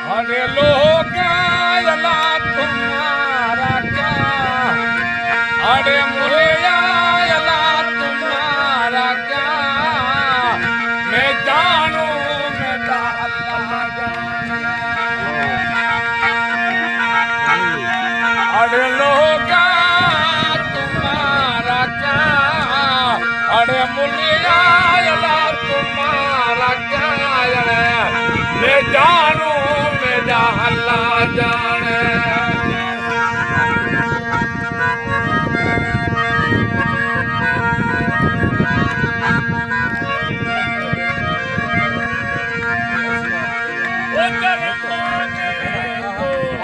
अरे लोग अला तुम्हारा क्या, अरे मुरैया अला तुम्हारा क्या, मैं जानू मेरा अल्लाह जाने। अरे लोग तुम्हारा क्या, अरे मुरैया अला तुम्हारा क्या, मैं जानू मेरा अल्लाह जाने।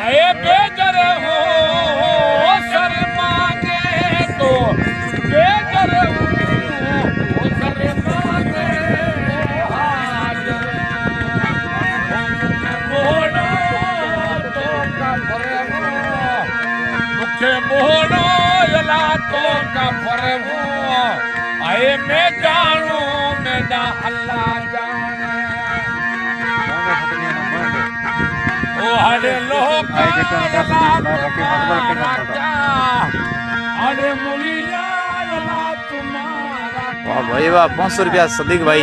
आए बेजर हो सर मांगे तो, बेजर हो सर मांगे हाजिर, मोहनो तो कफर हो, मुखे मोहनो यला तो कफर हो, आए मैं जानू मेरा अल्लाह जाने। ओ हरे लोग अरे मुलिया तुम्हारा वाह भाई वाह, 500 रुपया सदीक भाई।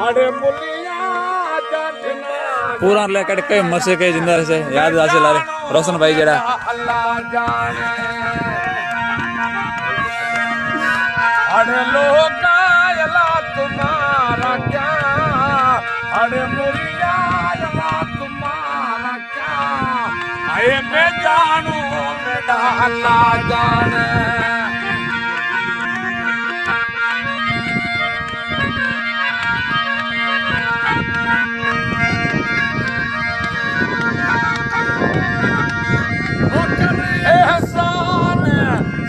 अरे मुलिया पूरा लेकर कई मसे कई जिंदा रहे याद आसे लारे रोशन भाई जड़ा अल्लाह जाने। अरे लोग अला तुम्हारा क्या, अरे मुलिया अला तुम्हारा क्या, आए मैं जानू मेरा अल्लाह जाने।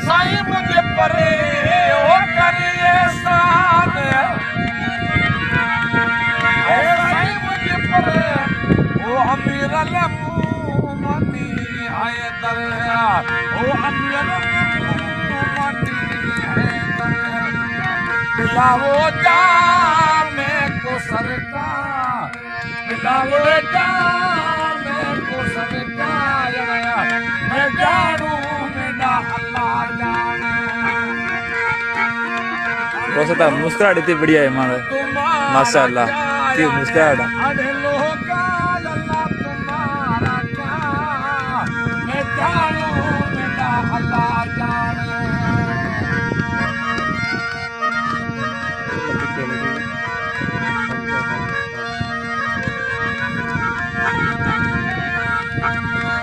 साईं मुझे परे ओ करिए एहसान, साईं मुझे परे ओ अमीर अलमूमनी है दरिया, ओ अमीर अलमूमनी है दरिया, दिलावो जाने को सरकार, दिलावो जाने को सरकार, मैं जानू मेरा अल्लाह जाने। रोशन मुस्कुराहट इतनी बढ़िया है मारे माशाअल्लाह, की मुस्कुराहट। अरे लोग अल्लाह तुम्हारा क्या, मैं जानू मेरा अल्लाह जाने।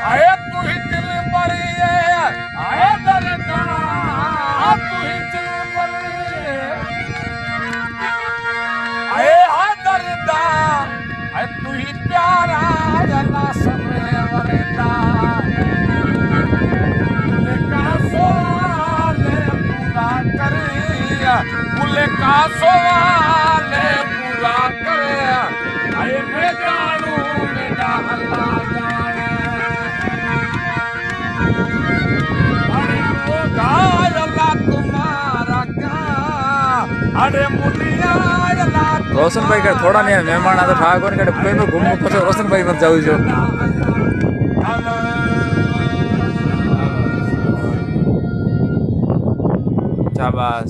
आए तू ही दिल बड़ी है, आए दरगाह तू ही दिल बड़ी है, आए दरगाह आए तू ही प्यारा अल्लाह सबे वरदा, मुले का सवाल पूरा करे, मुले का सवाल पूरा करे, आए मैं जानू मेरा अल्लाह जाने। तुम्हारा क्या, अरे मुलिया रोशन भाई का थोड़ा नहीं मेहमान आता ठाकुर ने कोई में घूमो पछो रोशन भाई मत जाओ जो शाबाश।